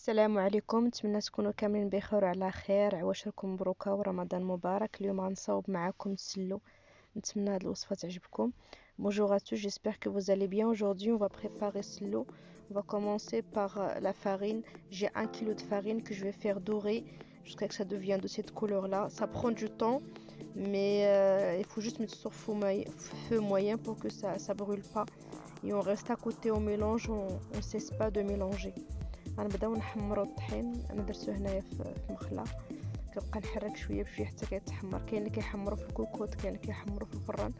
السلام عليكم، نتمنى تكونوا كاملين بخير وعلى خير. عواشركم مبروكة ورمضان مبارك. اليوم غنصاوب معكم السلو، نتمنى هاد الوصفة تعجبكم. Bonjour à tous, j'espère que vous allez bien. Aujourd'hui on va préparer slo. On va commencer par la farine. J'ai 1 kg de farine que je vais faire dorer jusqu'à ce que ça devienne de cette couleur là. Ça prend du temps, mais il faut juste mettre sur feu moyen pour que ça brûle pas. Et on reste à côté, on mélange, on cesse pas de mélanger. غنبداو نحمروا الطحين. انا درتو هنايا في مخله، كنبقى نحرك شويه بشويه حتى كيتحمر. كاين اللي كيحمروا في الكوكوط، كاين اللي كيحمروا في الفران.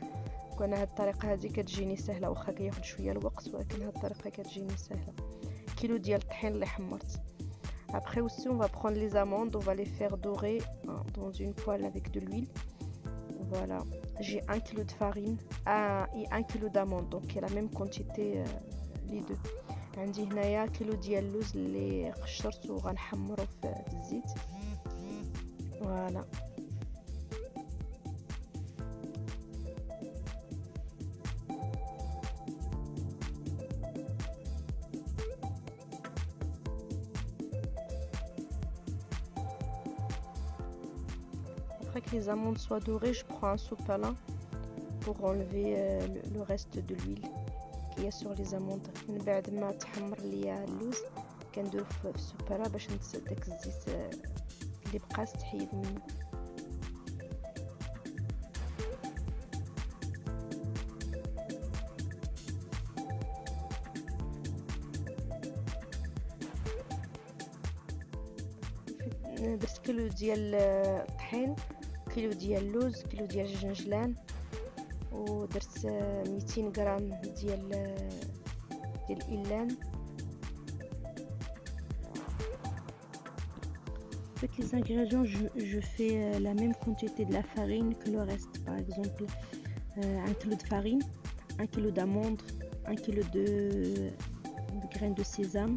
وانا هاد الطريقه هذه كتجيني سهله، واخا كياخد شويه الوقت ولكن هاد الطريقه كتجيني سهله. كيلو ديال الطحين اللي حمرت. Après aussi on va prendre les amandes, on va les faire dorer dans une poêle avec de l'huile. Voilà, j'ai 1 kg de farine et 1 kg d'amandes, donc il y a la même quantité les deux. عندي هنايا كيلو ديال اللوز اللي قشرته وغنحمره في الزيت. فوالا après que les amandes soient dorées, je prends un sopalin pour enlever le reste de l'huile qui est sur les amandes. من بعد ما تحمر ليا اللوز كنديرو في السوباله باش داك الزيت اللي بقى تحيد منه. درت كيلو ديال الطحين، كيلو ديال اللوز، كيلو ديال الجنجلان، ودرت 200 غرام ديال الإلان. Avec les ingrédients, je fais la même quantité de la farine que le reste. Par exemple, 1 kg de farine, 1 kg d'amandes, 1 kg de graines de sésame.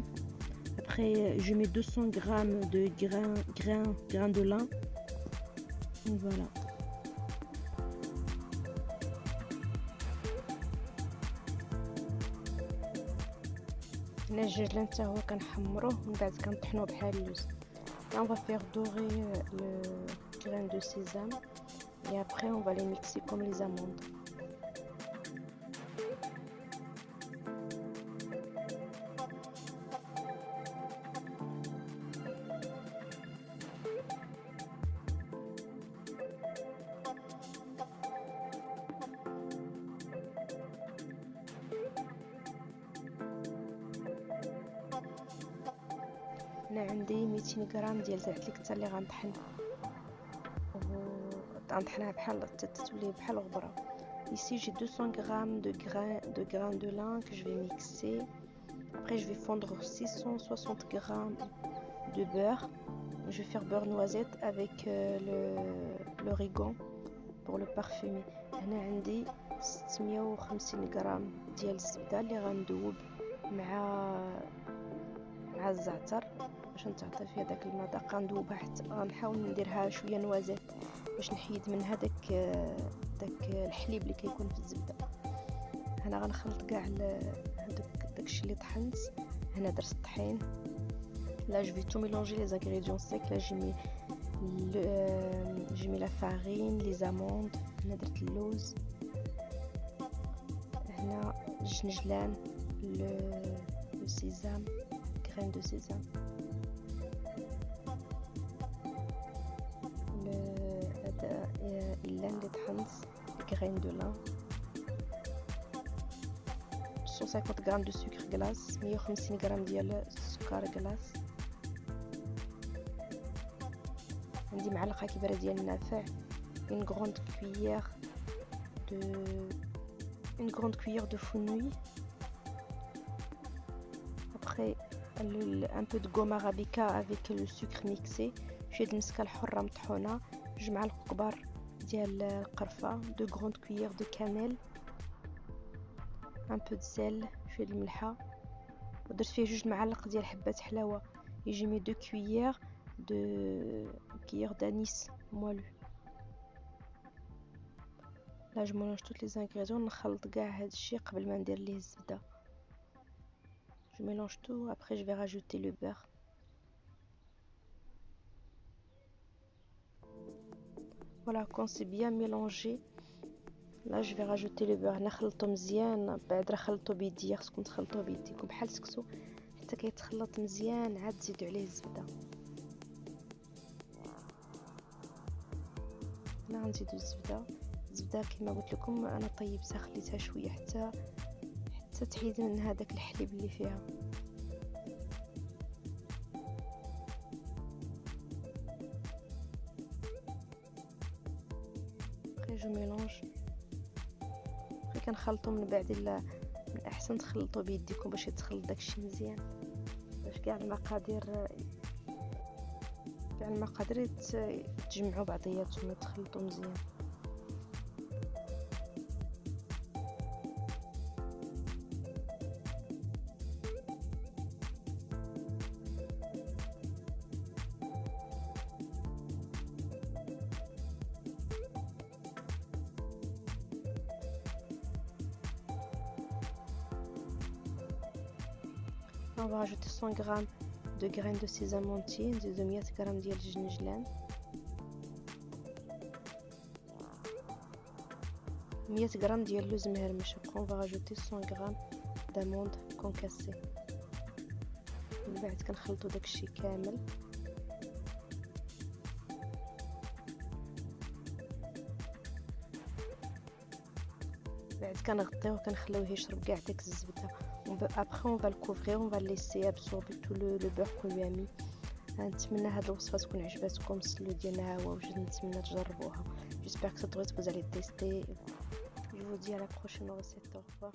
Après, je mets 200 g de grains de lin. Voilà. هنا الجنجلان حتى هو كنحمروه من بعد كنطحنوه بحال اللوز. Là on va faire dorer le grain de sésame et après on va les mixer comme les amandes. هنا عندي 200 غرام ديال زعت الكتا اللي غنطحن غنطحنها بحال تولي بحال غبره. Ici j'ai 200 g de grains de lin que je vais mixer. Après je vais fondre 660 g de beurre. Je vais faire beurre noisette avec l'origan pour le parfumer. هنا عندي 650 غرام ديال الزبده اللي غندوب مع الزعتر باش نتعطي فيها داك المذاق. غندوبها حتى غنحاول نديرها شويه نوازات باش نحيد منها داك الحليب اللي كيكون في الزبده. هنا غنخلط كاع داكشي اللي طحنت. هنا درت الطحين. Là je vais tout mélanger les ingrédients secs. Là j'ai mis la farine, les amandes. هنا درت اللوز، هنا الجنجلان، le sésame, graines de sésame, الإلان اللي طحنت، graines de lin, 150 g de sucre glace، 150 g ديال السكر glace. عندي معلقه كبيره ديال النافع، une grande cuillère de fenouil. Après un peu de gomme arabica avec le sucre mixé. شويه المسكه الحره مطحونه، 2 معالق كبار ديال القرفه، 2 grandes cuillères de cannelle، un peu de sel، شويه الملحه. ودرت فيه 2 معالق ديال حبات حلاوه. يجي مي 2 cuillères d'anis moelleux. Là je mélange tous les ingrédients. نخلط كاع هادشي قبل ما ندير ليه الزبده. Je mélange tout, après je vais rajouter le beurre. Voilà, quand c'est bien mélangé, là je vais rajouter le beurre. نخلطو مزيان، بعد راه خلطو بيديا، خصكم تخلطوه بيديكم بحال السكسو حتى كيتخلط مزيان. عاد تزيدوا عليه الزبده. هنا غنزيدو الزبده كما قلت لكم انا طيبتها، خليتها شويه حتى تحيد من هذاك الحليب اللي فيها. جو ميلونج كنخلطو من بعد. الا من احسن تخلطوا بيديكم باش يتخلط داكشي مزيان، باش كاع المقادير يتجمعوا بعضياتهم يتخلطوا مزيان. On va rajouter 100 g de graines de sésame entier, نزيدو 100 g ديال الجنجلان، 100 g ديال اللوز مهرمش. On va rajouter 100 g d'amandes concassées. من بعد كنخلطو داكشي كامل. بعد كنغطيوه كنخليوه يشرب كاع داك الزبده. Après on va le couvrir, on va le laisser absorber tout le beurre qu'on lui a mis. نتمنى هاد الوصفه تكون عجباتكم. السلو ديالنا هو وجد، نتمنى تجربوها. J'espère que cette recette vous allez tester. Je vous dis à la prochaine recette. Au revoir.